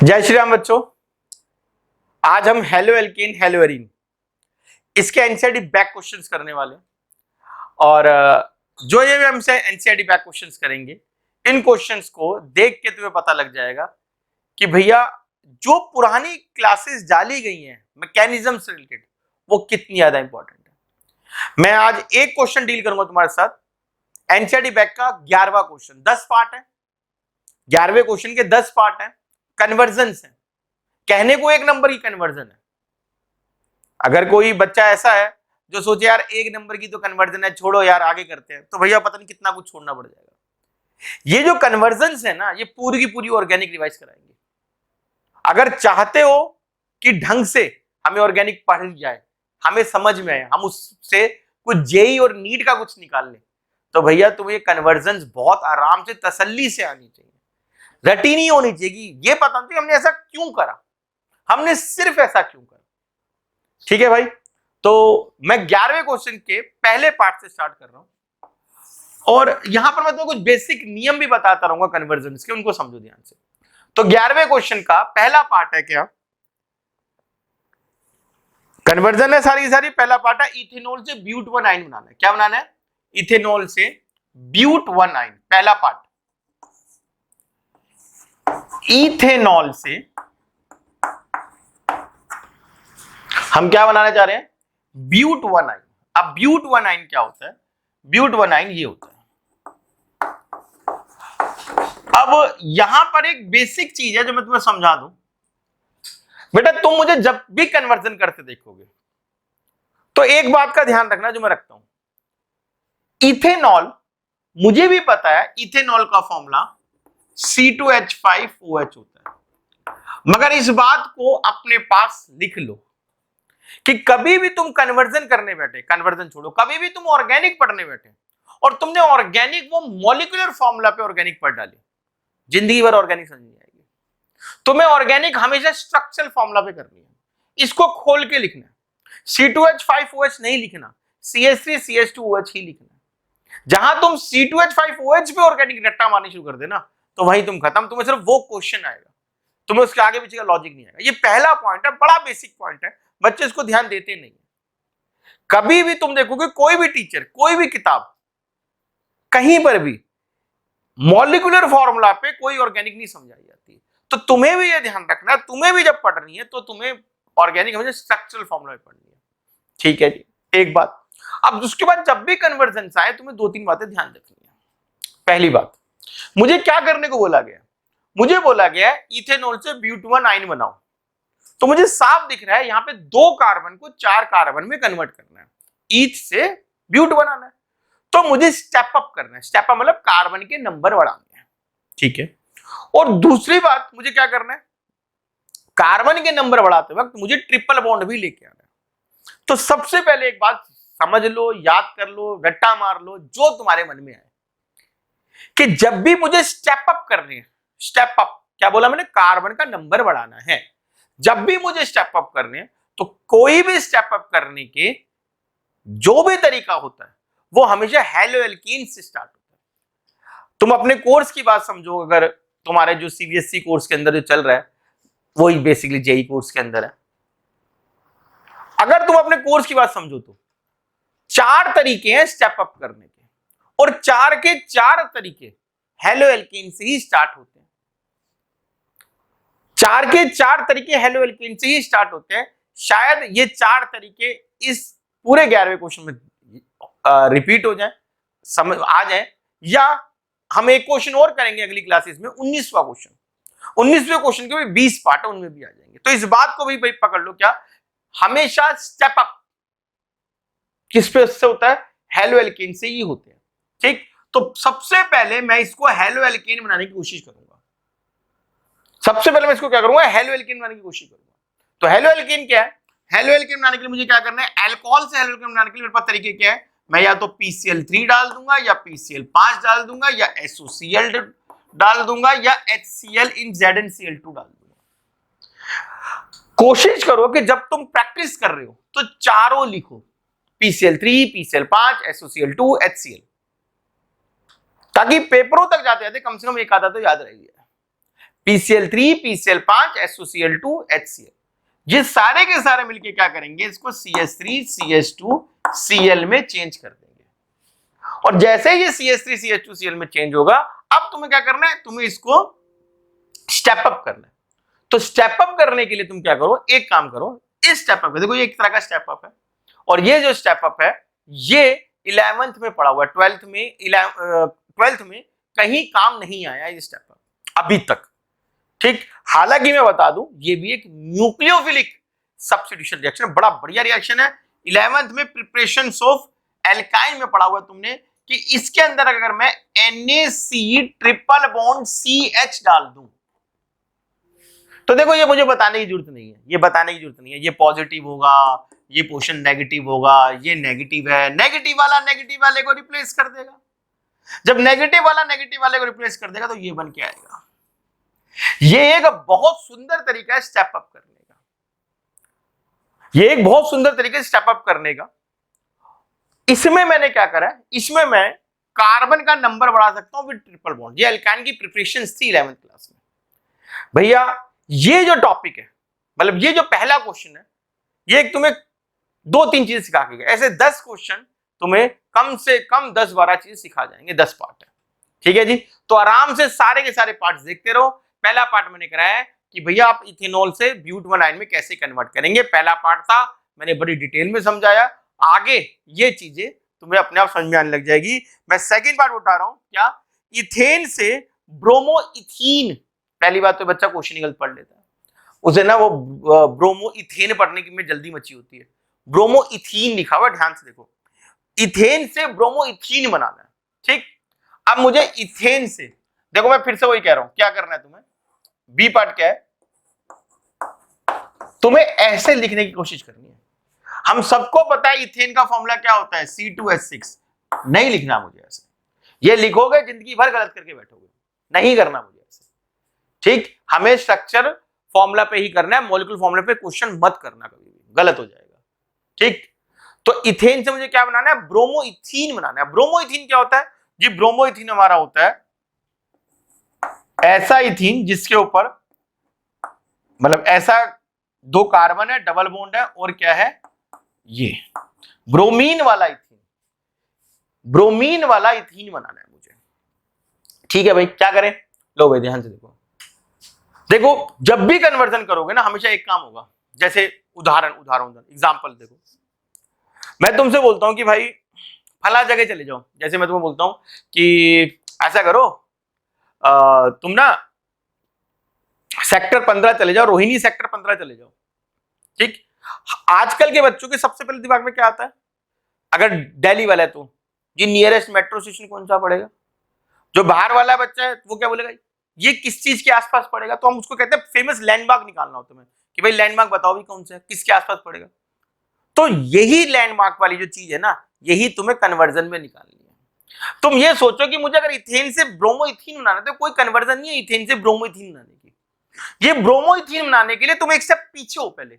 जय श्री राम बच्चों। आज हम हेलो एल्केन हेलो एरीन इसके एनसीईआरटी बैक क्वेश्चंस करने वाले हैं। और जो ये हम एनसीईआरटी बैक क्वेश्चंस करेंगे, इन क्वेश्चंस को देख के तुम्हें पता लग जाएगा कि भैया जो पुरानी क्लासेस डाली गई हैं मैकेनिज्म से रिलेटेड वो कितनी ज्यादा इंपॉर्टेंट है। मैं आज एक क्वेश्चन डील करूंगा तुम्हारे साथ, एनसीईआरटी बैक का 11वां क्वेश्चन। 10 पार्ट है, 11वें क्वेश्चन के 10 पार्ट है, कन्वर्जन है। कहने को एक नंबर की कन्वर्जन है। अगर कोई बच्चा ऐसा है जो सोचे यार एक नंबर की तो कन्वर्जन है, छोड़ो यार आगे करते हैं, तो भैया पता नहीं कितना कुछ छोड़ना पड़ जाएगा। ये जो कन्वर्जन है ना, ये पूरी की पूरी ऑर्गेनिक रिवाइज कराएंगे। अगर चाहते हो कि ढंग से हमें ऑर्गेनिक पढ़ जाए, हमें समझ में आए, हम उससे कुछ जेई और नीट का कुछ निकाल लें, तो भैया तुम्हें कन्वर्जन बहुत आराम से तसल्ली से आनी चाहिए, रटी नहीं होनी चाहिए। ये पता नहीं हमने ऐसा क्यों करा, हमने सिर्फ ऐसा क्यों करा। ठीक है भाई, तो मैं 11वें क्वेश्चन के पहले पार्ट से स्टार्ट कर रहा हूं और यहां पर मैं तो कुछ बेसिक नियम भी बताता रहूंगा कन्वर्जन के, उनको समझो ध्यान से। तो 11वें क्वेश्चन का पहला पार्ट है क्या, कन्वर्जन है सारी सारी। पहला पार्ट है इथेनॉल से ब्यूट वन आइन बनाना है। क्या बनाना है? इथेनॉल से ब्यूट वन आइन। पहला पार्ट इथेनॉल से हम क्या बनाना चाह रहे हैं? ब्यूट वन आइन। अब ब्यूट वन आइन क्या होता है? ब्यूट वन आइन ये होता है। अब यहां पर एक बेसिक चीज है जो मैं तुम्हें समझा दूं। बेटा तुम मुझे जब भी कन्वर्जन करते देखोगे तो एक बात का ध्यान रखना जो मैं रखता हूं। इथेनॉल मुझे भी पता है, इथेनॉल का फॉर्मूला C2H5OH होता है, मगर इस बात को अपने पास लिख लो कि कभी भी तुम कन्वर्जन करने बैठे, कन्वर्जन छोड़ो, कभी भी तुम ऑर्गेनिक पढ़ने बैठे और तुमने ऑर्गेनिक वो मॉलिक्यूलर फॉर्मूला पे ऑर्गेनिक पढ़ डाली, जिंदगी भर ऑर्गेनिक समझ नहीं आएगी। तुम्हें ऑर्गेनिक हमेशा स्ट्रक्चरल फॉर्मूला पे करनी है, इसको खोल के लिखना है। C2H5OH नहीं लिखना, CH3CH2OH ही लिखना है। जहां तुम C2H5OH पे ऑर्गेनिक रट्टा मारनी शुरू कर देना तो वहीं तुम खत्म, तुम्हें सिर्फ वो क्वेश्चन आएगा, तुम्हें उसके आगे पीछे का लॉजिक नहीं आएगा। ये पहला पॉइंट है, बड़ा बेसिक पॉइंट है, बच्चे इसको ध्यान देते नहीं। कभी भी तुम देखोगे कोई भी टीचर, कोई भी किताब, कहीं पर भी मॉलिक्यूलर फॉर्मूला पे कोई ऑर्गेनिक नहीं समझाई जाती। तो तुम्हें भी ये ध्यान रखना, तुम्हें भी जब पढ़नी है तो तुम्हें ऑर्गेनिक हमेशा स्ट्रक्चरल फॉर्मूला में पढ़नी है। ठीक है जी, एक बात। अब उसके बाद जब भी कन्वर्जन आए तुम्हें दो तीन बातें ध्यान रखनी है। पहली बात, मुझे क्या करने को बोला गया? मुझे बोला गया इथेनॉल से ब्यूट वन आइन बनाओ। तो मुझे साफ दिख रहा है यहां पे 2 कार्बन को 4 कार्बन में कन्वर्ट करना है, ईथ से ब्यूट बनाना है। तो मुझे स्टेप अप करना है, स्टेप अप मतलब कार्बन के नंबर बढ़ाने हैं। ठीक है, और दूसरी बात मुझे क्या करना है, कार्बन के नंबर बढ़ाते वक्त मुझे ट्रिपल बॉन्ड भी लेके आना है। तो सबसे पहले एक बात समझ लो, याद कर लो, रट्टा मार लो, जो तुम्हारे मन में आए कि जब भी मुझे स्टेप अप करनी है, स्टेप अप क्या बोला मैंने? कार्बन का नंबर बढ़ाना है। जब भी मुझे स्टेप अप करने हैं तो कोई भी स्टेप अप करने के जो भी तरीका होता है वो हमेशा हेलो एल्कीन से स्टार्ट होता है। तुम अपने कोर्स की बात समझो, अगर तुम्हारे जो सीबीएसई कोर्स के अंदर जो चल रहा है वही बेसिकली जेई कोर्स के अंदर है, अगर तुम अपने कोर्स की बात समझो तो 4 तरीके हैं स्टेप अप करने के, और 4 के 4 तरीके हेलो एल्कीन से ही स्टार्ट होते हैं। 4 के 4 तरीके हेलो एल्कीन से ही स्टार्ट होते हैं। शायद ये 4 तरीके इस पूरे 11वें क्वेश्चन में रिपीट हो जाए, समझ आ जाए, या हम एक क्वेश्चन और करेंगे अगली क्लासेस में, 19वां क्वेश्चन। 19वें क्वेश्चन के भी 20 पार्ट है, उनमें भी आ जाएंगे। तो इस बात को भी भाई पकड़ लो, क्या हमेशा स्टेप अप किस पे से होता है? हेलो एल्केन से ही होते हैं। ठीक, तो सबसे पहले मैं इसको हेलो एल्केन बनाने की कोशिश करूंगा। सबसे पहले मैं इसको क्या करूंगा? हेलो एल्केन बनाने की कोशिश करूंगा। तो हेलो एल्केन क्या है? हेलो एल्केन बनाने के लिए मुझे क्या करना है? अल्कोहल से हेलो एल्केन बनाने के लिए मेरे पास तरीके क्या है? मैं या तो PCl3 डाल दूंगा, या PCl5 डाल दूंगा, या SOCl डाल दूंगा, या HCl इन ZnCl2 डाल दूंगा। कोशिश करो कि जब तुम प्रैक्टिस कर रहे हो तो चारों लिखो, PCl3, PCl5, SOCl2, HCl, ताकि पेपरों तक जाते जाते कम से कम एक आधा तो याद रह गया। PCl3, PCl5, SOCl2, HCl, ये सारे के सारे मिलके क्या करेंगे, इसको CH3, CH2, Cl में चेंज कर देंगे। और जैसे ही ये CH3, CH2, Cl में चेंज होगा, अब तुम्हें क्या करना है, तुम्हें इसको स्टेप अप करना है। तो स्टेप अप करने के लिए तुम क्या करो, एक काम करो, इस स्टेप अप, देखो ये एक तरह का स्टेप अप है, और ये जो स्टेप अप है ये 11th में पढ़ा हुआ है, 12th में कहीं काम नहीं आया ये स्टेप अप अभी तक, ठीक। हालांकि मैं बता दूं ये भी एक न्यूक्लियोफिलिक सब्स्टिट्यूशन रिएक्शन, बड़ा बढ़िया रिएक्शन है। 11th में प्रिपरेशन ऑफ एल्काइन में पढ़ा हुआ है तुमने कि इसके अंदर अगर मैं NaC ट्रिपल बॉन्ड CH डाल दूं, तो देखो ये मुझे बताने की जरूरत नहीं है, ये बताने की जरूरत नहीं है, ये पॉजिटिव होगा, ये पोर्शन नेगेटिव होगा, ये नेगेटिव है, नेगेटिव वाला नेगेटिव वाले को रिप्लेस कर देगा। जब नेगेटिव वाला नेगेटिव वाले को रिप्लेस कर देगा तो ये बन के आएगा। ये एक बहुत सुंदर तरीका है स्टेप अप करने का, ये एक बहुत सुंदर तरीका है स्टेप अप करने का। इसमें मैंने क्या करा है, इसमें मैं कार्बन का नंबर बढ़ा सकता हूं विद ट्रिपल बॉन्ड। ये एल्काइन की प्रिपरेशन थी 11th क्लास में। भैया ये जो टॉपिक है, मतलब ये जो पहला क्वेश्चन है, ये तुम्हें 2-3 चीज सिखा के गया, ऐसे 10 क्वेश्चन तुम्हें कम से कम 10-12 चीज सिखा जाएंगे, 10 पार्ट है, ठीक है जी। तो आराम से सारे के सारे पार्ट्स देखते रहो। पहला पार्ट मैंने कराया है कि भैया आप इथेनॉल से ब्यूट आयन में कैसे कन्वर्ट करेंगे, पहला पार्ट था, मैंने बड़ी डिटेल में समझाया। आगे ये चीजें तुम्हें अपने आप समझ में आने लग जाएगी। मैं सेकंड पार्ट उठा रहा हूं, क्या, इथेन से ब्रोमो इथीन। पहली बात तो बच्चा क्वेश्चन गलत पढ़ लेता है, उसे ना वो ब्रोमो इथेन पढ़ने की में जल्दी मची होती है, ब्रोमो इथीन लिखा हुआ, ध्यान से देखो, इथेन से ब्रोमो इथीन बनाना है, ठीक। अब मुझे इथेन से, देखो मैं फिर से वही कह रहा हूं, क्या करना है तुम्हें, बी पार्ट क्या है, तुम्हें ऐसे लिखने की कोशिश करनी है। हम सबको पता है इथेन का फॉर्मूला क्या होता है, C2H6। नहीं लिखना मुझे ऐसे, ये लिखोगे जिंदगी भर गलत करके बैठोगे, नहीं करना मुझे ऐसे, ठीक। हमें स्ट्रक्चर फॉर्मूला पे ही करना है, मॉलिक्यूलर फॉर्मूला पे क्वेश्चन मत करना, कभी भी गलत हो जाएगा, ठीक। तो इथेन से मुझे क्या बनाना है, ब्रोमो इथीन बनाना है। ब्रोमो इथीन क्या होता है जी, ब्रोमो इथीन हमारा होता है ऐसा इथीन जिसके ऊपर, मतलब ऐसा 2 कार्बन है, डबल बॉन्ड है, और क्या है, ये ब्रोमीन वाला इथीन, ब्रोमीन वाला इथीन बनाना है मुझे, ठीक है भाई। क्या करें, लो भाई ध्यान से देखो, देखो जब भी कन्वर्जन करोगे ना, हमेशा एक काम होगा, जैसे उदाहरण एग्जांपल देखो, मैं तुमसे बोलता हूं कि भाई फला जगह चले जाओ, जैसे मैं तुम्हें बोलता हूं कि ऐसा करो, तुम ना सेक्टर 15 चले जाओ, रोहिणी सेक्टर 15 चले जाओ, ठीक। आजकल के बच्चों के सबसे पहले दिमाग में क्या आता है, अगर दिल्ली वाला है तो ये नियरेस्ट मेट्रो स्टेशन कौन सा पड़ेगा, जो बाहर वाला बच्चा है वो क्या बोलेगा, ये किस चीज के आसपास पड़ेगा, तो हम उसको कहते हैं फेमस लैंडमार्क निकालना होता है कि भाई लैंडमार्क बताओ भी कौन सा है, किसके आसपास पड़ेगा। तो यही लैंडमार्क वाली जो चीज है ना, यही तुम्हें कन्वर्जन में निकालनी है। तुम ये सोचो कि मुझे अगर इथेन से ब्रोमो इथीन बनाना है, तो कोई कन्वर्जन नहीं है इथेन से ब्रोमो इथीन बनाने की। ये ब्रोमो इथीन बनाने के लिए तुम एक स्टेप पीछे हो पहले,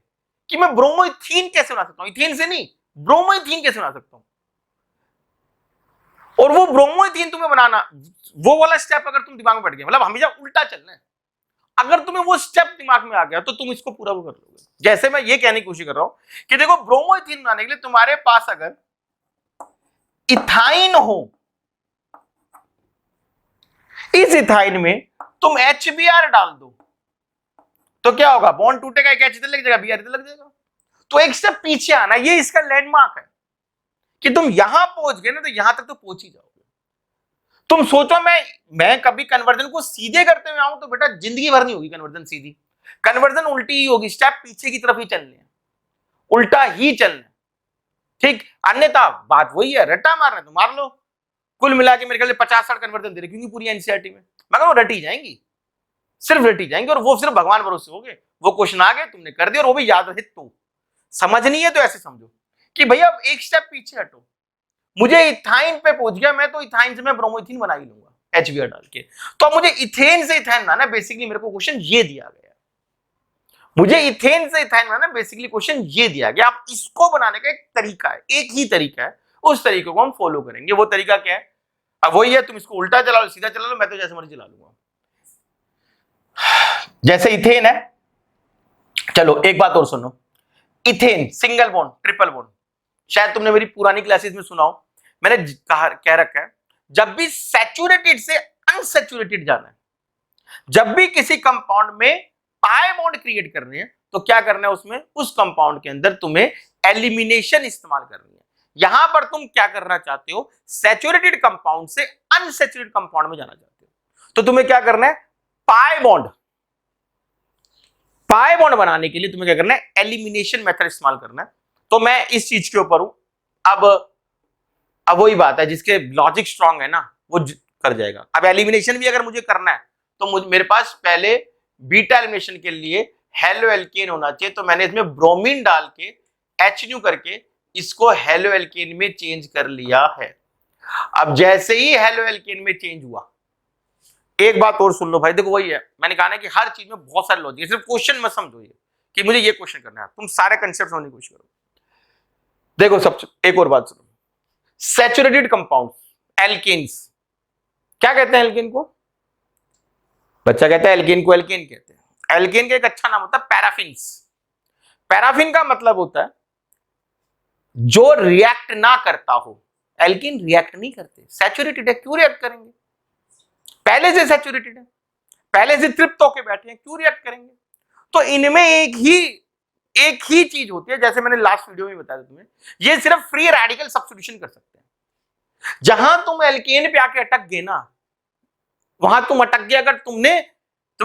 कि मैं ब्रोमो इथीन कैसे बना सकता हूं, इथेन से नहीं, ब्रोमो इथीन कैसे बना सकता हूं। और वो ब्रोमो इथीन तुम्हें बनाना, वो वाला स्टेप अगर तुम दिमाग में बैठ गया, मतलब हमेशा उल्टा चलना है, अगर तुम्हें वो स्टेप दिमाग में आ गया तो तुम इसको पूरा कर लोगे। जैसे मैं ये कहने की कोशिश कर रहा हूं कि देखो ब्रोमो इथीन बनाने के लिए तुम्हारे पास अगर इथाइन हो, इस इथाइन में तुम HBr डाल दो, तो क्या होगा, बॉन्ड टूटेगा, एक H इधर लग जाएगा, Br इधर लग जाएगा। तो एक स्टेप पीछे आना, ये इसका लैंडमार्क है कि तुम यहां पहुंच गए ना, तो यहां तक तो पहुंच ही जाओगे। तुम सोचो मैं कभी कन्वर्जन को सीधे करते हुए आऊं तो बेटा जिंदगी भर नहीं होगी कन्वर्जन सीधी, कन्वर्जन उल्टी ही होगी, स्टेप पीछे की तरफ ही चलने हैं, उल्टा ही चलना है, ठीक। अन्यथा बात वही है, रट्टा मारना तो मार लो, कुल मिला के मेरे ख्याल से 50-60 कन्वर्जन दे रहे पूरी एनसीईआरटी में, मगर वो रटी जाएंगी, सिर्फ रटी जाएंगी, और वो सिर्फ भगवान भरोसे हो गए, वो क्वेश्चन आ गए तुमने कर दिया, और वो भी याद रहे। तो समझनी है तो ऐसे समझो कि भैया एक स्टेप पीछे हटो, मुझे इथाइन पे पहुंच गया मैं, तो इथाइन से मैं ब्रोमो इथीन बना ही लूंगा HBr डाल के। तो अब मुझे इथेन से इथाइन बनाना, बेसिकली मेरे को क्वेश्चन ये दिया गया, मुझे इथेन से इथाइन बनाना, बेसिकली क्वेश्चन ये दिया गया। आप इसको बनाने का एक तरीका है, एक ही तरीका है, उस तरीके को हम फॉलो करेंगे। वो तरीका क्या है, अब वही है, तुम इसको उल्टा चला लो, सीधा चला लो, मैं तो जैसे मर्जी चला लूंगा। जैसे इथेन है, चलो एक बात और सुनो, ethane single bond triple bond, शायद तुमने मेरी पुरानी क्लासेस में सुना हो, मैंने कह रखा है जब भी सैचुरेटेड से अनसैचुरेटेड जाना है, जब भी किसी कंपाउंड में पाई बॉन्ड क्रिएट करनी है तो क्या करना है, उसमें उस कंपाउंड के अंदर तुम्हें एलिमिनेशन इस्तेमाल करनी है। यहां पर तुम क्या करना चाहते हो, सैचुरेटेड कंपाउंड से अनसैचुरेटेड कंपाउंड में जाना चाहते हो, तो तुम्हें क्या करना है, पाई बॉन्ड बनाने के लिए तुम्हें क्या करना है, एलिमिनेशन मेथड इस्तेमाल करना है। तो मैं इस चीज के ऊपर हूं, अब वही बात है, जिसके लॉजिक स्ट्रांग है ना वो कर जाएगा। अब एलिमिनेशन भी अगर मुझे करना है तो मेरे पास पहले बीटा एलिमिनेशन के लिए हेलो एल्केन होना चाहिए, तो मैंने इसमें ब्रोमीन डाल के HNO करके इसको हेलो एल्केन में चेंज कर लिया है। अब जैसे ही हेलो एल्केन में चेंज हुआ, एक बात और सुन लो भाई, देखो वही है, मैंने कहा ना कि हर चीज में बहुत सारे लॉजिक है, सिर्फ क्वेश्चन मत समझो ये कि मुझे ये क्वेश्चन करना है, तुम सारे कंसेप्ट समझने की कोशिश करो। देखो सबसे एक और बात सुनो, सैचुरेटेड कंपाउंड एल्केन्स, क्या कहते हैं एल्केन को, बच्चा कहता है एल्केन को एल्केन कहते हैं। एल्केन का एक अच्छा नाम होता है पैराफिन्स। पैराफिन का मतलब होता है जो रिएक्ट ना करता हो। एल्केन रिएक्ट नहीं करते, सैचुरेटेड है, क्यों रिएक्ट करेंगे, पहले से सैचुरेटेड है, पहले से तृप्त होके बैठे हैं, क्यों रिएक्ट करेंगे। तो इनमें एक ही चीज होती है, जैसे मैंने लास्ट वीडियो में बताया तुम्हें, ये सिर्फ फ्री रेडिकल सब्स्टिट्यूशन कर सकते हैं। जहां तुम एल्केन पे आके अटक गए ना, वहां तुम अटक गए, अगर तुम्हें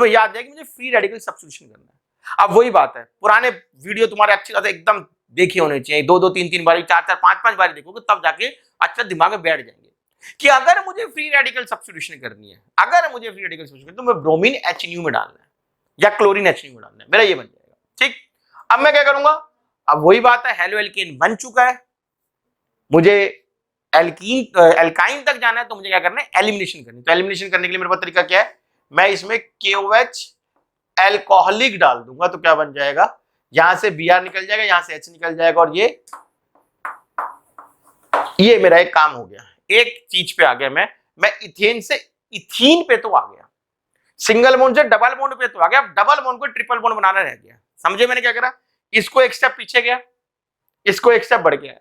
याद है कि मुझे फ्री रेडिकल सब्स्टिट्यूशन करना है। अब वही बात है, पुराने वीडियो तुम्हारे अच्छी तरह से एकदम देखे होने चाहिए, 2-2 3-3 बारी, 4-4 5-5 बारी देखोगे, तब जाके अच्छा दिमाग में बैठ जाएंगे कि अगर मुझे फ्री रेडिकल सब्स्टिट्यूशन करनी है, अगर मुझे फ्री रेडिकल सब्स्टिट्यूशन तो मैं ब्रोमीन HNO में डालना है या क्लोरीन HNO में डालना है, मेरा ये बन जाएगा। ठीक, अब मैं क्या करूंगा, अब वही बात है, हेलो एल्केन बन चुका है, मुझे एल्काइन तक जाना है, तो मुझे क्या करना है, एलिमिनेशन करनी है। तो एलिमिनेशन करने के लिए मेरे पास तरीका क्या है, मैं इसमें KOH एल्कोहलिक डाल दूंगा, तो क्या बन जाएगा, यहां से Br निकल जाएगा, यहां से H निकल जाएगा, और ये मेरा एक काम हो गया, एक चीज पे आ गया। मैं इथेन से इथीन पे तो आ गया, सिंगल बॉन्ड से डबल बॉन्ड पे तो आ गया, डबल बॉन्ड को ट्रिपल बॉन्ड बनाना रह गया। समझे मैंने क्या करा, इसको एक स्टेप पीछे गया, इसको एक स्टेप बढ़ गया,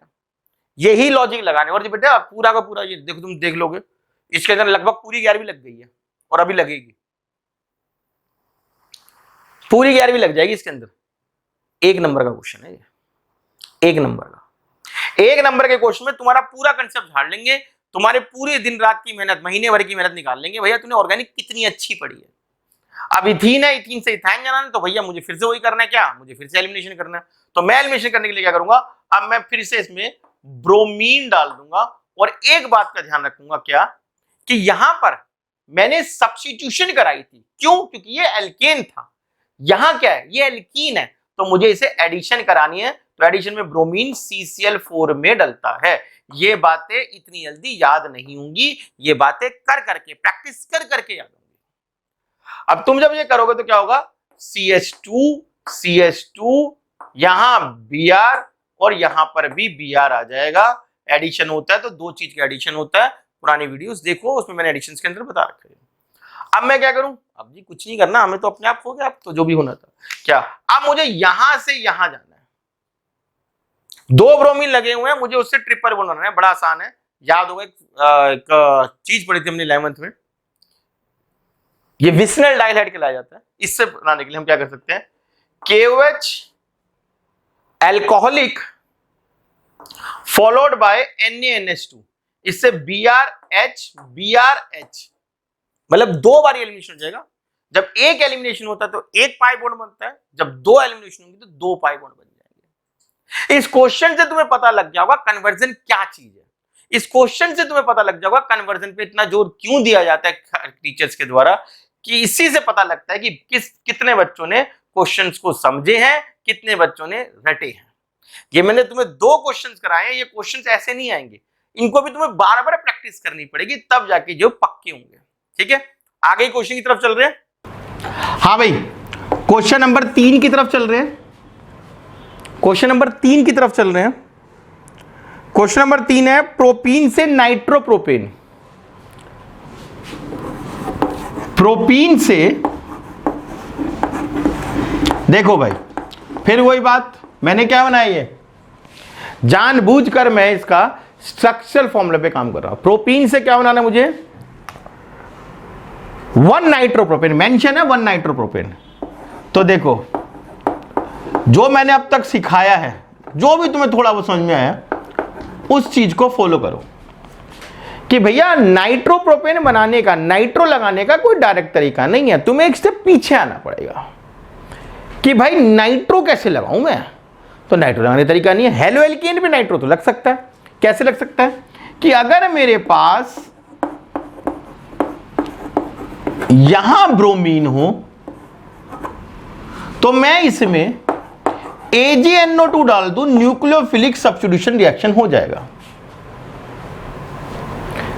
यही लॉजिक लगाने। और बेटा पूरा का पूरा ये देखो, तुम देख लोगे इसके अंदर लगभग पूरी 11वीं लग गई है, और अभी लगेगी, पूरी 11वीं लग जाएगी इसके अंदर। एक नंबर का क्वेश्चन है ये, एक नंबर के क्वेश्चन में तुम्हारा पूरा कंसेप्ट झाड़ लेंगे, तुम्हारे पूरे दिन रात की मेहनत, महीने भर की मेहनत निकाल लेंगे, भैया तूने ऑर्गेनिक कितनी अच्छी पढ़ी है। अब इथीन है, इथीन से इथाइन जाना है, तो भैया मुझे फिर से वही करना है, क्या मुझे फिर से एलिमिनेशन करना है। तो मैं एलिमिनेशन करने के लिए क्या करूंगा, अब मैं फिर से इसमें ब्रोमीन डाल दूंगा, और एक बात का ध्यान रखूंगा क्या, कि यहां पर मैंने सब्स्टिट्यूशन कराई थी, क्यों, क्योंकि ये एल्केन था, यहां क्या है, ये एल्कीन है, तो मुझे इसे एडिशन करानी है, तो एडिशन में ब्रोमीन CCl4 में डलता है। ये बातें इतनी जल्दी याद नहीं होंगी, ये बातें कर करके, प्रैक्टिस कर करके याद होंगी। अब तुम जब ये करोगे तो क्या होगा, CH2 यहां Br और यहां पर भी Br आ जाएगा। एडिशन होता है तो दो चीज का एडिशन होता है, पुरानी वीडियोस देखो, उसमें मैंने एडिशन के अंदर बता रखा है। अब मैं क्या करूं, अब जी कुछ नहीं करना, हमें तो अपने आप हो गया, अब तो जो भी होना था क्या। अब मुझे यहां से यहां जाना है, 2 ब्रोमीन लगे हुए हैं, मुझे उससे ट्रिपल बॉन्ड बनाना है, बड़ा आसान है, याद होगा एक चीज पढ़ी थी हमने 11th में, ये विस्नल डाइहाइड कहलाया जाता है। इससे बनाने के लिए हम क्या कर सकते हैं, KOH alcoholic followed by NaNH2, इससे BrH मतलब 2 बार एलिमिनेशन हो जाएगा। जब एक एलिमिनेशन होता है तो एक पाई बॉन्ड बनता है, जब 2 एलिमिनेशन होंगे तो 2 पाई बॉन्ड बन जाएंगे। इस क्वेश्चन से तुम्हें पता लग जाएगा कन्वर्जन क्या चीज है, इस क्वेश्चन से तुम्हें पता लग जाएगा कन्वर्जन पे इतना जोर क्यों दिया जाता है टीचर्स के द्वारा, कि इसी से पता लगता है कि कितने बच्चों ने क्वेश्चंस को समझे हैं, कितने बच्चों ने रटे हैं। ये मैंने तुम्हें 2 क्वेश्चंस कराए हैं, ये क्वेश्चंस ऐसे नहीं आएंगे, इनको भी तुम्हें बार-बार प्रैक्टिस करनी पड़ेगी, तब जाके जो पक्के होंगे। ठीक है, आगे क्वेश्चन की तरफ चल रहे हैं। हाँ भाई, क्वेश्चन नंबर 3 की तरफ चल रहे हैं, क्वेश्चन नंबर 3 की तरफ चल रहे हैं। क्वेश्चन नंबर 3 है, प्रोपीन से नाइट्रोप्रोपेन, प्रोपीन से देखो भाई, फिर वही बात, मैंने क्या बनाया, ये जानबूझकर मैं इसका स्ट्रक्चरल फॉर्मूला पे काम कर रहा हूं। प्रोपीन से क्या बनाना है मुझे, 1 नाइट्रोप्रोपेन, मेंशन है 1 नाइट्रोप्रोपेन। तो देखो जो मैंने अब तक सिखाया है, जो भी तुम्हें थोड़ा बहुत समझ में आया, उस चीज को फॉलो करो कि भैया नाइट्रोप्रोपेन बनाने का, नाइट्रो लगाने का कोई डायरेक्ट तरीका नहीं है, तुम्हें एक स्टेप पीछे आना पड़ेगा कि भाई नाइट्रो कैसे लगाऊं मैं। तो नाइट्रो लगाने का तरीका नहीं है, हेलो एल्केन पे नाइट्रो तो लग सकता है। कैसे लग सकता है कि अगर मेरे पास यहां ब्रोमीन हो तो मैं इसमें AgNO2 डाल दूं, न्यूक्लियोफिलिक सब्स्टिट्यूशन रिएक्शन हो जाएगा,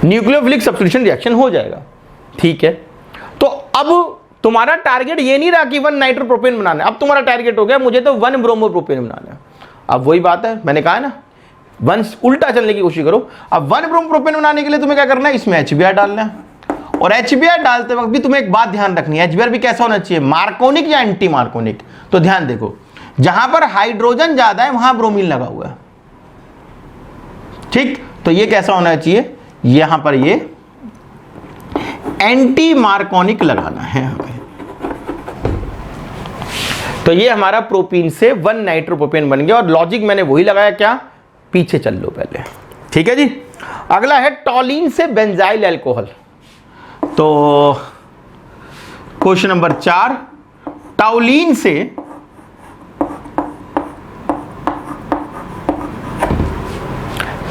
न्यूक्लियोफिलिक सब्स्टिट्यूशन रिएक्शन हो जाएगा। ठीक है, तो अब तुम्हारा टारगेट ये नहीं रहा कि 1 नाइट्रोप्रोपेन बनाना है, अब तुम्हारा टारगेट हो गया मुझे तो 1 ब्रोमोप्रोपेन बनाना है। अब वही बात है, मैंने कहा ना, 1 उल्टा चलने की कोशिश करो। अब 1 ब्रोमोप्रोपेन बनाने के लिए तुम्हें क्या करना है, इसमें HBr डालना है, और HBr डालते वक्त भी तुम्हें एक बात ध्यान रखनी है, HBr भी कैसा होना चाहिए, मार्कोनिक या एंटी मार्कोनिक। तो ध्यान देखो, जहां पर हाइड्रोजन ज्यादा है वहां ब्रोमीन लगा हुआ है, ठीक, तो ये कैसा होना चाहिए, यहां पर ये एंटी मार्कोनिक लगाना है हमें। तो ये हमारा प्रोपीन से 1 नाइट्रोप्रोपेन बन गया, और लॉजिक मैंने वही लगाया, क्या, पीछे चल लो पहले। ठीक है जी, अगला है टॉलीन से बेंजाइल अल्कोहल। तो क्वेश्चन नंबर 4, टॉलीन से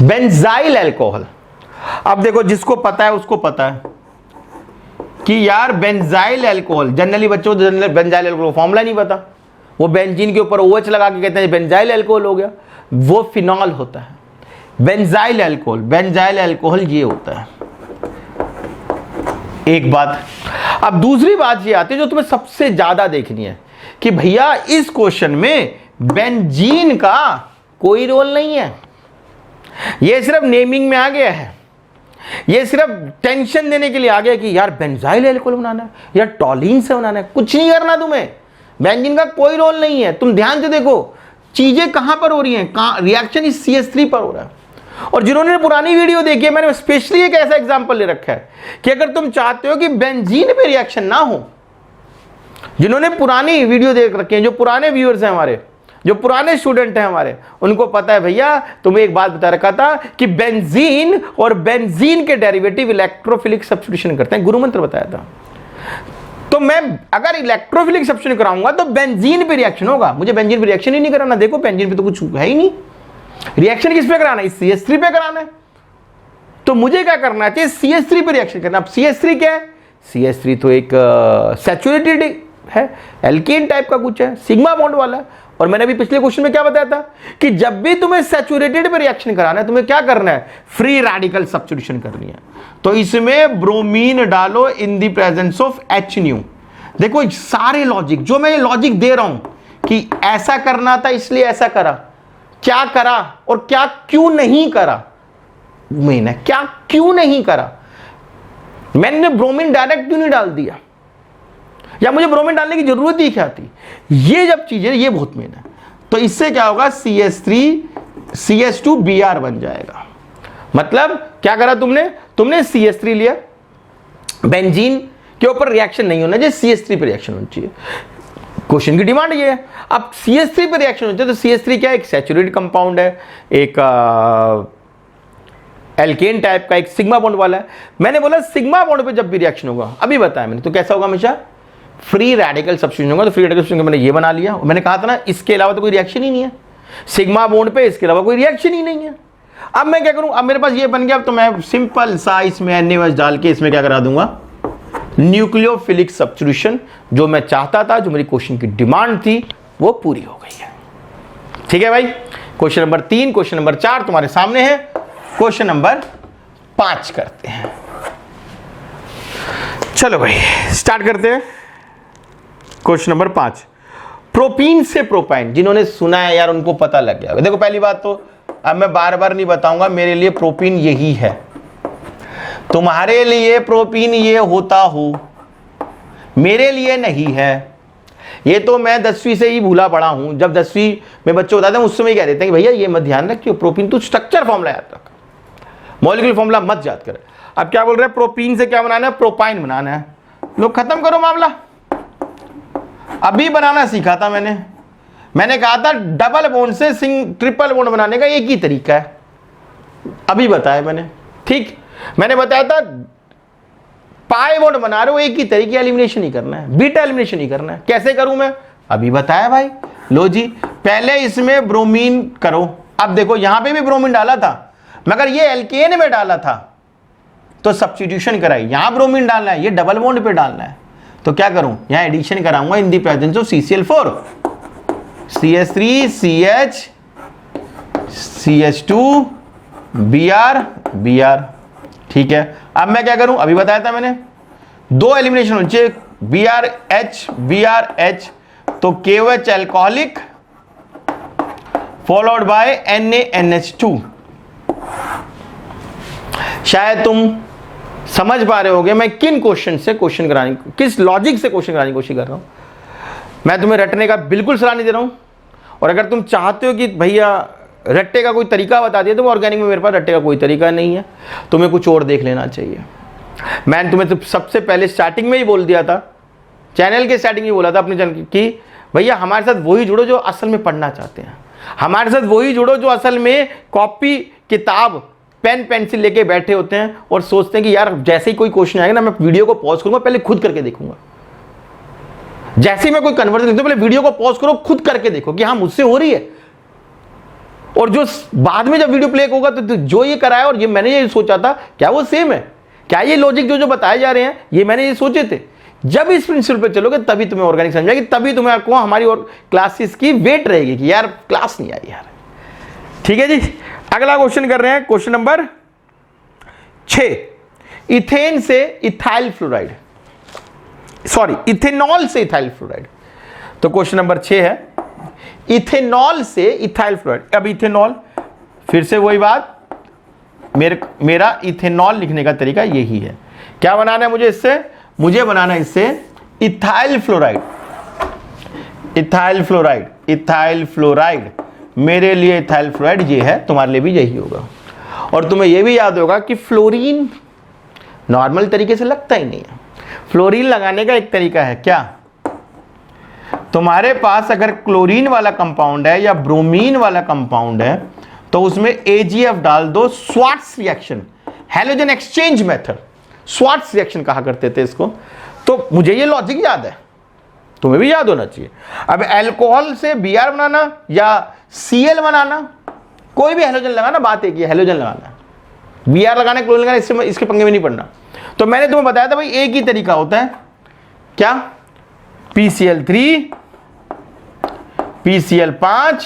बेंजाइल अल्कोहल। अब देखो, जिसको पता है उसको पता है कि यार बेंजाइल अल्कोहल, जनरली बच्चों को बेंजाइल अल्कोहल फॉर्मूला नहीं पता, वो बेंजीन के ऊपर OH लगा के कहते हैं बेंजाइल अल्कोहल हो गया, वो फिनॉल होता है। बेंजाइल अल्कोहल, बेंजाइल अल्कोहल ये होता है, एक बात। अब दूसरी बात ये आती है जो तुम्हें सबसे ज्यादा देखनी है कि भैया इस क्वेश्चन में बेंजीन का कोई रोल नहीं है, ये सिर्फ नेमिंग में आ गया है, ये सिर्फ टेंशन देने के लिए आ गया कि यार बेंजाइल अल्कोहल बनाना है, यार टॉलीन से बनाना है, कुछ नहीं करना तुम्हें, बेंजीन का कोई रोल नहीं है। तुम ध्यान से देखो चीजें कहां पर हो रही हैं, रिएक्शन इस CH3 पर हो रहा है। और जिन्होंने पुरानी वीडियो देखी है, मैंने स्पेशली एक ऐसा एग्जांपल ले रखा है कि अगर तुम चाहते हो कि बेंजीन पे रिएक्शन ना हो, जिन्होंने पुरानी वीडियो देख रखी है, जो पुराने व्यूअर्स हैं हमारे, जो पुराने स्टूडेंट हैं हमारे, उनको पता है भैया, तुम्हें एक बात बता रखा था कि बेंजीन और बेंजीन के डेरिवेटिव इलेक्ट्रोफिलिक सब्स्टिट्यूशन करते हैं, गुरु मंत्र बताया था। तो मैं अगर इलेक्ट्रोफिलिक सब्स्टिट्यूशन कराऊंगा तो बेंजीन पे रिएक्शन होगा, मुझे बेंजीन पे रिएक्शन ही नहीं कराना। देखो बेंजीन पे तो कुछ है ही नहीं, रिएक्शन किस पे कराना है, इस CH3 पे कराना है। तो मुझे क्या करना चाहिए, CH3 पे रिएक्शन करना। अब CH3 क्या है, CH3 तो एक सैचुरेटेड है, एल्केन टाइप का कुछ है, सिग्मा बॉन्ड वाला है। और मैंने अभी पिछले क्वेश्चन में क्या बताया था कि जब भी तुम्हें सैचुरेटेड पे रिएक्शन कराना है, तुम्हें क्या करना है, फ्री रेडिकल सब्स्टिट्यूशन करनी है। तो इसमें ब्रोमीन डालो in the presence of HNu। देखो सारे लॉजिक, जो मैं ये लॉजिक दे रहा हूं कि ऐसा करना था इसलिए ऐसा करा, क्या करा और क्या क्यों नहीं करा, मैंने क्या क्यों नहीं करा, मैंने ब्रोमीन डायरेक्ट क्यों नहीं डाल दिया, या मुझे ब्रोमीन डालने की जरूरत ही क्या थी, ये जब चीजें, ये बहुत मेन है। तो इससे क्या होगा, CH3 CH2Br बन जाएगा। मतलब क्या करा तुमने CH3 लिया, बेंजीन के ऊपर रिएक्शन नहीं होना चाहिए, CH3 पे रिएक्शन होनी चाहिए। क्वेश्चन की डिमांड ये है। अब CH3 पे रिएक्शन होनी चाहिए, तो CH3 क्या है, एक सैचुरेटेड कंपाउंड है, एक एल्केन टाइप का, एक सिग्मा बॉन्ड वाला है। मैंने बोला सिग्मा बॉन्ड पे जब भी रिएक्शन होगा, अभी बताया मैंने, तो कैसा होगा, हमेशा फ्री रेडिकल सब्स्टिट्यूशन होगा। तो फ्री रेडिकल सब्स्टिट्यूशन मैंने ये बना लिया, मैंने कहा था ना इसके अलावा तो कोई रिएक्शन ही नहीं है, सिग्मा बॉन्ड पे इसके अलावा कोई रिएक्शन ही नहीं है। अब मैं क्या करूं, अब मेरे पास ये बन गया, अब तो मैं सिंपल सा इसमें NaOH डाल के इसमें क्या करा दूंगा, न्यूक्लियोफिलिक सब्स्टिट्यूशन। जो मैं चाहता था, जो मेरी क्वेश्चन की डिमांड थी, वो पूरी हो गई है। ठीक है भाई, क्वेश्चन नंबर 3, क्वेश्चन नंबर 4 तुम्हारे सामने है। क्वेश्चन नंबर 5 करते हैं। चलो भाई स्टार्ट करते हैं। क्वेश्चन नंबर 5, प्रोपीन से प्रोपाइन। जिन्होंने सुना है यार उनको पता लग गया। देखो पहली बात तो अब मैं बार बार नहीं बताऊंगा, मेरे लिए प्रोपीन यही है, तुम्हारे लिए प्रोपीन ये होता हो, मेरे लिए नहीं है। ये तो मैं 10वीं से ही भूला पड़ा हूं। जब 10वीं में बच्चे बताते हैं उस समय कह देते हैं कि भैया ये मत ध्यान रखियो, प्रोपीन तू स्ट्रक्चर फॉर्मूला याद रख, मॉलिक्यूलर फॉर्मूला मत याद कर। अब क्या बोल रहे हैं, प्रोपीन से क्या बनाना है, प्रोपाइन बनाना है। लोग खत्म करो मामला। अभी बनाना सीखा था मैंने कहा था डबल बॉन्ड से ट्रिपल बॉन्ड बनाने का एक ही तरीका है, अभी बताया मैंने। ठीक, मैंने बताया था पाई बॉन्ड बना रहे हो एक ही तरीके, एलिमिनेशन ही करना है, बीटा एलिमिनेशन ही करना है। कैसे करूं मैं, अभी बताया भाई। लो जी, पहले इसमें ब्रोमीन करो। अब देखो यहां पे भी ब्रोमीन डाला था, मगर ये एल्केन में डाला था तो सब्स्टिट्यूशन कराई, यहां ब्रोमीन डालना है, ये डबल बॉन्ड पे डालना है। तो क्या करूं, यहां एडिशन कराऊंगा in the presence of CCl4, CH3 CH CH2 Br। ठीक है, अब मैं क्या करूं, अभी बताया था मैंने, दो एलिमिनेशन होने चाहिए, BrH, तो KOH alcoholic followed by NaNH2। शायद तुम समझ पा रहे होगे मैं किन क्वेश्चन से क्वेश्चन कराने, किस लॉजिक से क्वेश्चन कराने की कोशिश कर रहा हूं। मैं तुम्हें रटने का बिल्कुल सलाह नहीं दे रहा हूं, और अगर तुम चाहते हो कि भैया रट्टे का कोई तरीका बता दिया, तो ऑर्गेनिक में मेरे पास रट्टे का कोई तरीका नहीं है, तुम्हें कुछ और देख लेना चाहिए। मैंने तुम्हें तो सबसे पहले स्टार्टिंग में ही बोल दिया था, चैनल के स्टार्टिंग में बोला था अपने चैनल की, भैया हमारे साथ वही जुड़ो जो असल में पढ़ना चाहते हैं, हमारे साथ वही जुड़ो जो असल में कॉपी किताब पेन पेंसिल लेके बैठे होते हैं और सोचते हैं कि यार जैसे ही कोई क्वेश्चन आएगा ना, मैं वीडियो को पॉज करूंगा, पहले खुद करके देखूंगा। जैसे ही मैं कोई कन्वर्जन लिखता हूं, पहले वीडियो को पॉज करो, खुद करके देखो कि हाँ मुझसे हो रही है। और जो बाद में जब वीडियो प्ले होगा तो जो ये कराया और ये मैंने ये सोचा था, क्या वो सेम है, क्या ये लॉजिक जो बताए जा रहे हैं ये मैंने ये सोचे थे। जब इस प्रिंसिपल पे चलोगे तभी तुम्हें ऑर्गेनिक समझाएगी, तभी तुम्हें को हमारी और क्लासेस की वेट रहेगी कि यार क्लास नहीं आई यार। ठीक है जी, अगला क्वेश्चन कर रहे हैं, क्वेश्चन नंबर 6, इथेन से इथाइल फ्लोराइड, सॉरी इथेनॉल से इथाइल फ्लोराइड। तो क्वेश्चन नंबर 6 है, इथेनॉल से इथाइल फ्लोराइड। अब इथेनॉल, फिर से वही बात, मेरा इथेनॉल लिखने का तरीका यही है। क्या बनाना है मुझे इससे, मुझे बनाना है इससे ethyl fluoride. Ethyl fluoride, ethyl fluoride, मेरे लिए इथाइल फ्लोराइड ये है, तुम्हारे लिए भी यही होगा। और तुम्हें यह भी याद होगा कि फ्लोरीन नॉर्मल तरीके से लगता ही नहीं है। फ्लोरीन लगाने का एक तरीका है, क्या, तुम्हारे पास अगर क्लोरीन वाला कंपाउंड है या ब्रोमीन वाला कंपाउंड है तो उसमें AgF डाल दो, Swarts reaction, halogen exchange method, Swarts reaction कहा करते थे इसको। तो मुझे ये लॉजिक याद है, तुम्हें भी याद होना चाहिए। अब अल्कोहल से Br बनाना या Cl बनाना, कोई भी हैलोजन लगाना, बात एक ही, हैलोजन लगाना, Br लगाना, क्लोरीन लगाना, इसके पंगे में नहीं पड़ना। तो मैंने तुम्हें बताया था भाई एक ही तरीका होता है, क्या, PCl3 PCl5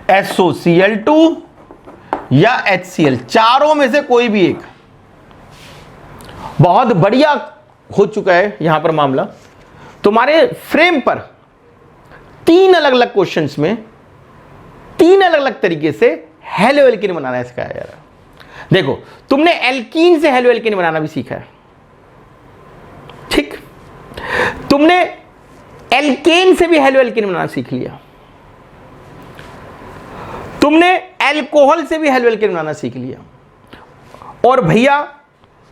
SOCl2 या HCl, चारों में से कोई भी एक। बहुत बढ़िया हो चुका है यहां पर मामला। तुम्हारे फ्रेम पर 3 अलग अलग क्वेश्चंस में 3 अलग अलग तरीके से हेलो एल्कीन बनाना सिखाया जा रहा है। देखो तुमने एल्कीन से हेलो एल्कीन बनाना भी सीखा है, ठीक, तुमने एल्केन से भी हेलो एल्कीन बनाना सीख लिया, तुमने अल्कोहल से भी हेलो एल्कीन बनाना सीख लिया। और भैया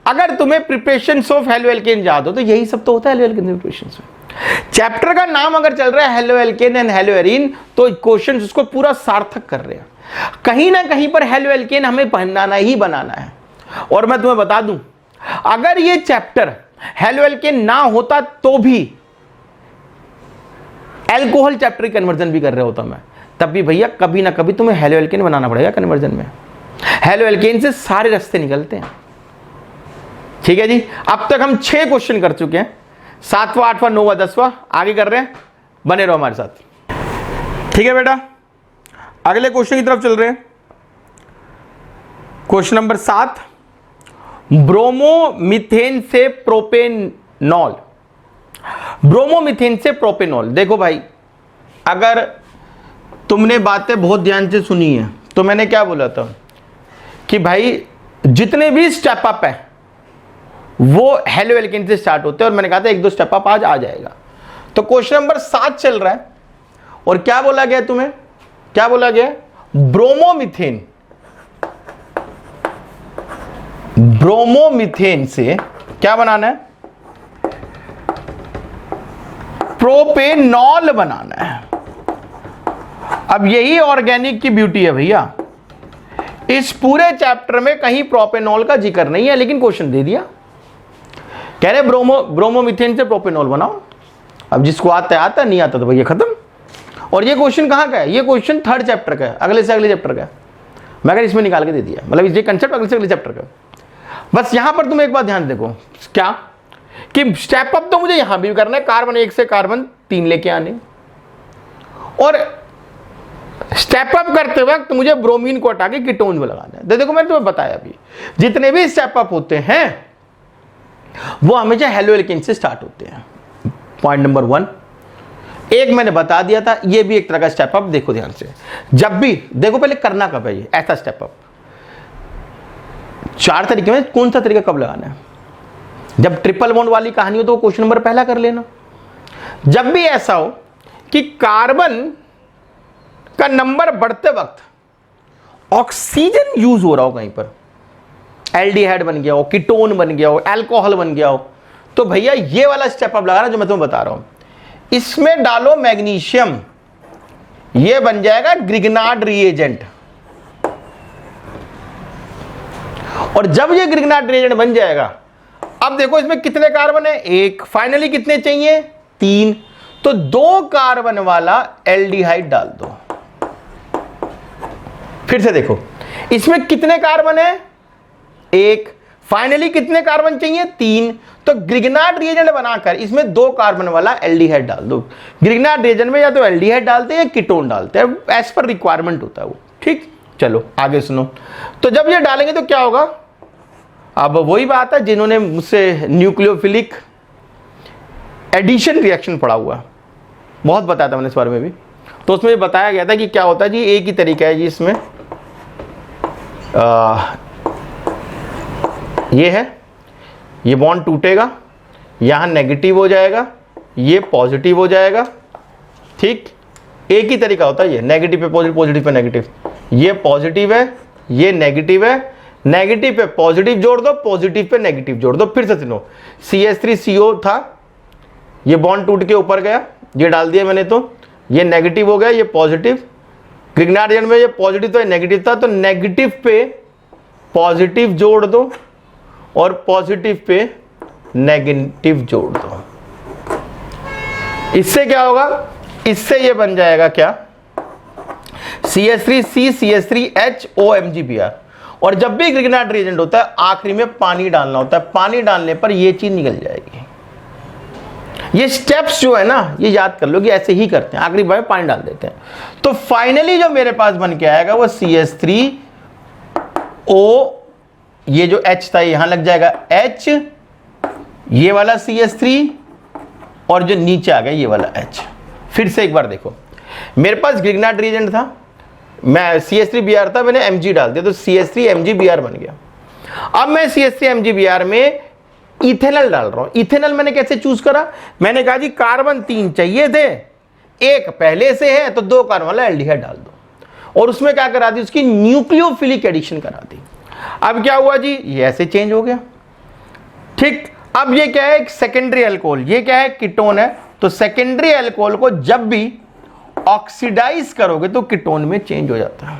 अगर तुम्हें प्रिपरेशंस ऑफ हेलो एल्केन याद हो तो यही सब तो होता है हेलो एल्केन प्रिपरेशंस में। चैप्टर का नाम अगर चल रहा है halo alkane and hello arene, तो क्वेश्चंस उसको पूरा सार्थक कर रहे हैं। कहीं ना कहीं पर हेलो एल्केन हमें बनाना ही बनाना है। और मैं तुम्हें बता दूं, अगर ये चैप्टर हेलो एल्केन ना होता तो भी एल्कोहल चैप्टर की कन्वर्जन भी कर रहा होता मैं, तब भी भैया कभी ना कभी तुम्हें हेलो एल्केन बनाना पड़ेगा कन्वर्जन में। हेलो एल्केन से सारे रास्ते निकलते हैं। ठीक है जी, अब तक हम 6 क्वेश्चन कर चुके हैं, 7वां 8वां 9वां 10वां आगे कर रहे हैं, बने रहो हमारे साथ। ठीक है बेटा, अगले क्वेश्चन की तरफ चल रहे हैं। क्वेश्चन नंबर 7, ब्रोमोमीथेन से प्रोपेनॉल। ब्रोमोमीथेन से प्रोपेनॉल, देखो भाई अगर तुमने बातें बहुत ध्यान से सुनी है तो मैंने क्या बोला था कि भाई जितने भी स्टेप अप है वो हेलो एल्केन से स्टार्ट होते हैं, और मैंने कहा था 1-2 स्टेप अप आज आ जाएगा। तो क्वेश्चन नंबर 7 चल रहा है और क्या बोला गया तुम्हें, क्या बोला गया, ब्रोमोमीथेन, ब्रोमोमीथेन से क्या बनाना है, प्रोपेनॉल बनाना है। अब यही ऑर्गेनिक की ब्यूटी है भैया, इस पूरे चैप्टर में कहीं प्रोपेनॉल का जिक्र नहीं है, लेकिन क्वेश्चन दे दिया, कह रहे ब्रोमोमीथेन से प्रोपेनॉल बनाओ। अब जिसको आता है आता, नहीं आता तो भैया खत्म। और ये क्वेश्चन कहाँ का है, ये क्वेश्चन 3rd चैप्टर का है, अगले से अगले चैप्टर का है। मैं अगर इसमें निकाल के दे दिया, मतलब ये कंसेप्ट अगले से अगले चैप्टर का। बस यहां पर तुम एक बात ध्यान देखो, क्या कि स्टेप अप तो मुझे यहां भी करना है, कार्बन 1 से कार्बन 3 लेके आने, और स्टेप अप करते वक्त मुझे ब्रोमीन को हटा के कीटोन में लगाना है। देखो मैंने तुम्हें बताया अभी, जितने भी स्टेप अप होते हैं वो हमेशा हेलो एल्केन से स्टार्ट होते हैं। पॉइंट नंबर 1 एक मैंने बता दिया था, ये भी एक तरह का स्टेप अप। देखो ध्यान से, जब भी देखो पहले करना कब है ये ऐसा स्टेप अप, 4 तरीके में कौन सा तरीका कब लगाना है। जब ट्रिपल बॉन्ड वाली कहानी हो तो क्वेश्चन नंबर पहला कर लेना। जब भी ऐसा हो कि कार्बन का नंबर बढ़ते वक्त ऑक्सीजन यूज हो रहा हो, कहीं पर एल्डिहाइड बन गया हो, कीटोन बन गया हो, अल्कोहल बन गया हो, तो भैया ये वाला स्टेप अप लगाना जो मैं तुम्हें बता रहा हूं। इसमें डालो मैग्नीशियम, ये बन जाएगा ग्रिग्नार्ड रिएजेंट। और जब ये ग्रिग्नार्ड रिएजेंट बन जाएगा, अब देखो इसमें कितने कार्बन है, 1, फाइनली कितने चाहिए, 3, तो 2 कार्बन वाला एल्डिहाइड डाल दो। फिर से देखो इसमें कितने कार्बन है, 1, फाइनली कितने कार्बन चाहिए, 3, तो ग्रिग्नार्ड रिएजेंट बनाकर इसमें 2 कार्बन वाला एल्डिहाइड डाल दो। ग्रिग्नार्ड रिएजेंट में या तो एल्डिहाइड डालते हैं या कीटोन डालते हैं, एज पर रिक्वायरमेंट होता है वो। ठीक, चलो आगे सुनो। तो जब ये डालेंगे तो क्या होगा, अब वही बात है जिन्होंने मुझसे न्यूक्लियोफिलिक एडिशन रिएक्शन पढ़ा हुआ, बहुत बताया था मैंने इस बारे में भी, तो उसमें ये बताया गया था कि क्या होता है जी, एक ही तरीका है जी इसमें, ये है, ये बॉन्ड टूटेगा, यहां नेगेटिव हो जाएगा, ये पॉजिटिव हो जाएगा। ठीक, एक ही तरीका होता है ये, नेगेटिव पे पॉजिटिव, पॉजिटिव पे नेगेटिव, ये पॉजिटिव है, ये नेगेटिव है, नेगेटिव पे पॉजिटिव जोड़ दो, पॉजिटिव पे नेगेटिव जोड़ दो। फिर से सुनो, CH3CO था, ये बॉन्ड टूट के ऊपर गया, ये डाल दिया मैंने, तो ये नेगेटिव हो गया, ये पॉजिटिव, ग्रिग्नार्ड रिएजेंट में ये पॉजिटिव तो नेगेटिव था, तो नेगेटिव पे पॉजिटिव जोड़ दो और पॉजिटिव पे नेगेटिव जोड़ दो। इससे क्या होगा, इससे ये बन जाएगा क्या, CH3C CH3H OMgBr। और जब भी ग्रिग्नार्ड रिएजेंट होता है आखिरी में पानी डालना होता है, पानी डालने पर ये चीज निकल जाएगी। ये स्टेप्स जो है ना, ये याद कर लो कि ऐसे ही करते हैं, आखिरी बार पानी डाल देते हैं। तो फाइनली जो मेरे पास बन के आएगा वो CH3O, ये जो H था यहां लग जाएगा H, ये वाला CH3, और जो नीचे आ गया ये वाला H। फिर से एक बार देखो, मेरे पास ग्रिग्नार्ड रिएजेंट था, मैं CH3Br था, मैंने Mg डाल दिया तो CH3MgBr बन गया। अब मैं CH3MgBr में इथेनॉल डाल रहा हूं। इथेनॉल मैंने कैसे चूज करा, मैंने कहा जी कार्बन 3 चाहिए थे, 1 पहले से है तो 2 कार्बन वाला एल्डिहाइड डाल दो, और उसमें क्या करा दी, उसकी न्यूक्लियोफिलिक एडिशन करा दी। अब क्या हुआ जी, ये ऐसे चेंज हो गया। ठीक, अब ये क्या है, सेकेंडरी अल्कोहल, ये क्या है, कीटोन है। तो सेकेंडरी अल्कोहल को जब भी ऑक्सीडाइज करोगे तो कीटोन में चेंज हो जाता है।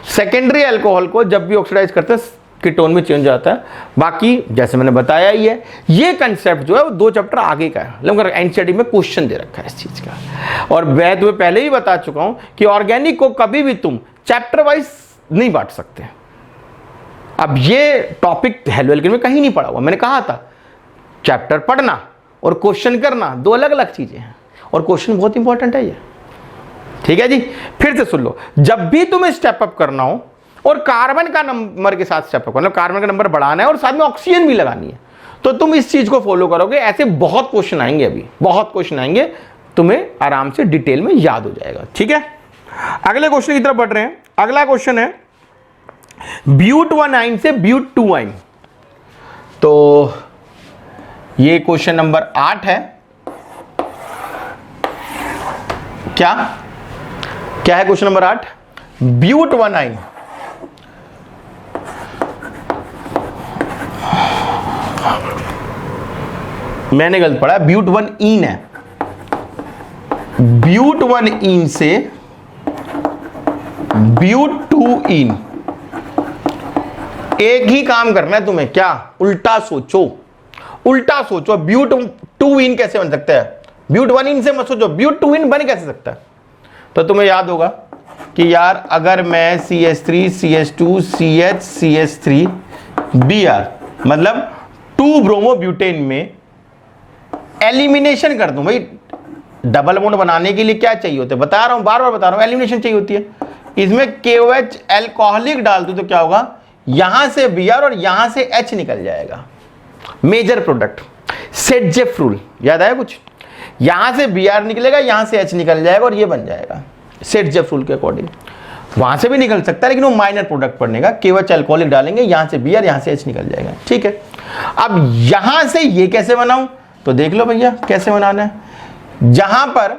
सेकेंडरी अल्कोहल को जब भी ऑक्सीडाइज करते हैं कीटोन में चेंज हो जाता है। बाकी जैसे मैंने बताया ही है, ये कंसेप्ट जो है वो 2 चैप्टर आगे का है, मतलब एनसीईआरटी में क्वेश्चन दे रखा है इस चीज का। और मैं तुम्हें पहले ही बता चुका हूं कि ऑर्गेनिक को कभी भी तुम चैप्टर वाइज नहीं बांट सकते। अब ये टॉपिक हेलो एल्केन में कहीं नहीं पढ़ा हुआ, मैंने कहा था चैप्टर पढ़ना और क्वेश्चन करना 2 अलग अलग चीजें हैं, और क्वेश्चन बहुत इंपॉर्टेंट है ये। ठीक है जी, फिर से सुन लो, जब भी तुम्हें स्टेप अप करना हो और कार्बन का नंबर के साथ स्टेप अप, मतलब कार्बन का नंबर बढ़ाना है और साथ में ऑक्सीजन भी लगानी है, तो तुम इस चीज को फॉलो करोगे। ऐसे बहुत क्वेश्चन आएंगे, अभी बहुत क्वेश्चन आएंगे, तुम्हें आराम से डिटेल में याद हो जाएगा। ठीक है, अगले क्वेश्चन की तरफ बढ़ रहे हैं। अगला क्वेश्चन है ब्यूट 1 आइन से ब्यूट 2 आइन। तो ये क्वेश्चन नंबर 8 है। क्या क्या है क्वेश्चन नंबर 8? ब्यूट 1 आइन, मैंने गलत पढ़ा, ब्यूट 1 इन है। ब्यूट 1 इन से ब्यूट 2 इन, एक ही काम करना है तुम्हें, क्या? उल्टा सोचो, उल्टा सोचो। ब्यूट 2 इन कैसे बन सकता है? ब्यूट 1 इन से मत सोचो, ब्यूट 2 इन बन कैसे सकता है? तो तुम्हें याद होगा कि यार अगर मैं CH3 CH2 CH CH3 Br मतलब 2 ब्रोमोब्यूटेन में एलिमिनेशन कर दूं। भाई डबल बॉन्ड बनाने के लिए क्या चाहिए होता है? बता रहा हूं, बार बार बता रहा हूं, एलिमिनेशन चाहिए होती है। इसमें KOH एल्कोहलिक डाल दूं तो क्या होगा? यहां से Br और यहां से H निकल जाएगा। मेजर प्रोडक्ट सेटजेफ रूल याद आया कुछ? यहां से Br निकलेगा, यहां से H निकल जाएगा और ये बन जाएगा सेटजेफ रूल के अकॉर्डिंग। वहां से भी निकल सकता है लेकिन वो माइनर प्रोडक्ट पड़ने का। KOH एल्कोहलिक डालेंगे, यहां से Br, यहां से H निकल जाएगा। ठीक है, अब यहां से ये कैसे बनाऊं? तो देख लो भैया कैसे बनाना है। जहां पर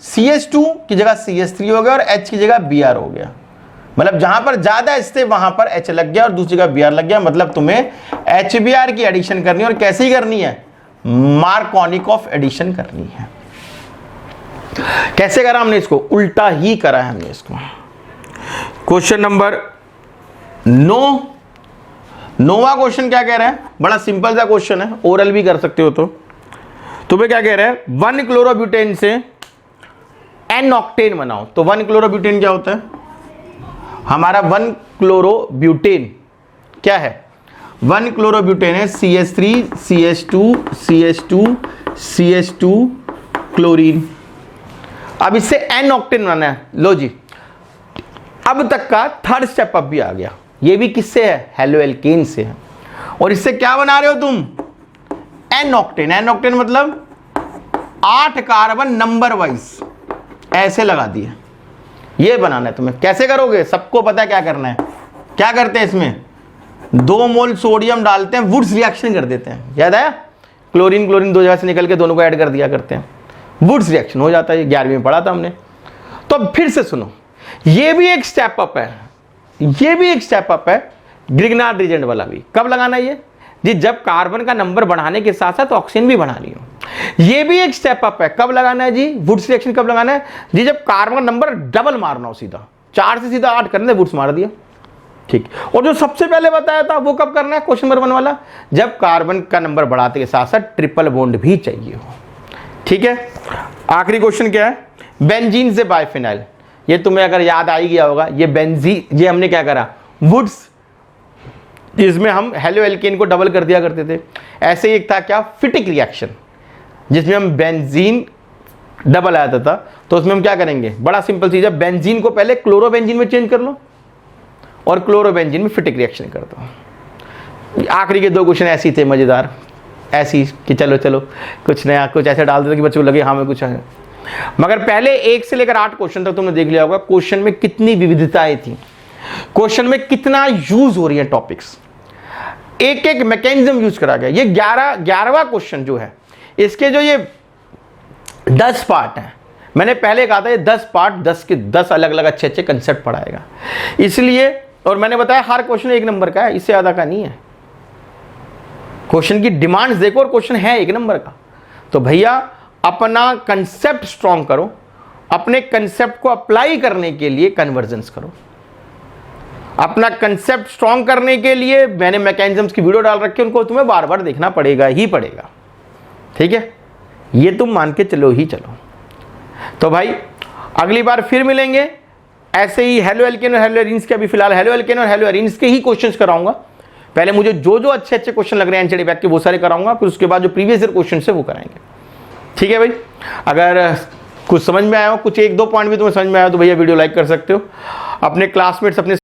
CH2 की जगह CH3 हो गया और H की जगह Br हो गया, मतलब जहां पर ज्यादा H थे वहां पर H लग गया और दूसरी जगह Br लग गया। मतलब तुम्हें HBr की एडिशन करनी है और कैसे ही करनी है? मार्कोनिकॉफ एडिशन करनी है। कैसे करा हमने इसको? उल्टा ही करा है हमने इसको। क्वेश्चन नंबर 9, नोवा क्वेश्चन क्या कह रहा है? बड़ा सिंपल सा क्वेश्चन है, ओरल भी कर सकते हो। तो तुम्हें क्या कह रहा है? 1 क्लोरोब्यूटेन से N ऑक्टेन बनाओ। तो 1 क्लोरोब्यूटेन क्या होता है? हमारा 1 क्लोरोब्यूटेन क्या है? 1 क्लोरोब्यूटेन है CH3 CH2 CH2 CH2 chlorine. अब इससे N ऑक्टेन बनाना है। लो जी, अब तक का थर्ड स्टेप अब भी आ गया। ये भी किससे है? हेलोएल्केन से है। और इससे क्या बना रहे हो तुम? N octane. N ऑक्टेन मतलब 8 कार्बन नंबर वाइज ऐसे लगा दिए। ये बनाना है तुम्हें। कैसे करोगे? सबको पता है क्या करना है। क्या करते हैं इसमें? 2 मोल सोडियम डालते हैं, वुड्स रिएक्शन कर देते हैं। याद आया? क्लोरीन क्लोरीन 2 जगह से निकल के दोनों को ऐड कर दिया करते हैं, वुड्स रिएक्शन हो जाता है। 11वीं में पढ़ा था हमने। तो फिर से सुनो, ये भी एक स्टेप अप है, ये भी एक स्टेप अप है ग्रिग्नार्ड रीजेंट वाला भी। कब लगाना है ये? जी जब कार्बन का नंबर बढ़ाने के साथ साथ ऑक्सीजन भी बढ़ानी हो। ये भी एक स्टेप अप है। कब लगाना है जी? वुड्स रिएक्शन कब लगाना है जी? जब कार्बन का नंबर डबल मारना हो, सीधा 4 से सीधा 8 करने, वुड्स मार दिया। ठीक। और जो सबसे पहले बताया था वो कब करना है? क्वेश्चन नंबर 1 वाला, जब कार्बन का नंबर बढ़ाते के साथ साथ ट्रिपल बॉन्ड भी चाहिए हो। ठीक है, आखिरी क्वेश्चन क्या है? बेंजीन से बाइफिनाइल। ये तुम्हें अगर याद आ ही गया होगा, ये बेंजीन, ये हमने क्या करा? वुड्स, इसमें हम हेलोएल्केन को डबल कर दिया करते थे। ऐसे ही एक था क्या? फिटिक रिएक्शन, जिसमें हम बेंजीन डबल आया था। तो उसमें हम क्या करेंगे? बड़ा सिंपल चीज है, बेंजीन को पहले क्लोरोबेंजीन में चेंज कर लो और क्लोरोबेंजीन में फिटिक रिएक्शन कर दो। आखिरी के 2 क्वेश्चन ऐसे थे मजेदार, ऐसी कि चलो चलो कुछ नया, कुछ ऐसे डाल देते कि बच्चों को लगे हाँ में कुछ है। मगर पहले 1 से लेकर 8 क्वेश्चन तक तुमने देख लिया होगा क्वेश्चन में कितनी विविधताएं थी, क्वेश्चन में कितना यूज हो रही है टॉपिक्स, एक एक मैकेनिज्म यूज करा गया। ये 11वां क्वेश्चन जो है, इसके जो ये 10 पार्ट हैं, मैंने पहले कहा था ये 10 पार्ट 10 के 10 अलग अलग अच्छे अच्छे कंसेप्ट पढ़ाएगा। इसलिए, और मैंने बताया हर क्वेश्चन 1 नंबर का है, इससे ज्यादा का नहीं है। क्वेश्चन की डिमांड्स देखो और क्वेश्चन है 1 नंबर का। तो भैया अपना कंसेप्ट स्ट्रॉन्ग करो, अपने कंसेप्ट को अप्लाई करने के लिए कन्वर्जेंस करो। अपना कंसेप्ट स्ट्रॉन्ग करने के लिए मैंने मैकेनिज्म्स की वीडियो डाल रखी है, उनको तुम्हें बार बार देखना पड़ेगा ही पड़ेगा। ठीक है, ये तुम मान के चलो ही चलो। तो भाई अगली बार फिर मिलेंगे ऐसे ही हेलोएल्केन और हेलोएरीन्स के। अभी फिलहाल हेलोएल्केन और हेलोएरीन्स के ही क्वेश्चंस कराऊंगा। पहले मुझे जो जो अच्छे अच्छे क्वेश्चन लग रहे हैं एनसीईआरटी बैक के वो सारे कराऊंगा, फिर उसके बाद जो प्रीवियस ईयर क्वेश्चन है वो कराएंगे। ठीक है भाई, अगर कुछ समझ में आया हो, कुछ 1-2 पॉइंट भी तुम्हें समझ में आया तो भैया वीडियो लाइक कर सकते हो। अपने क्लासमेट्स, अपने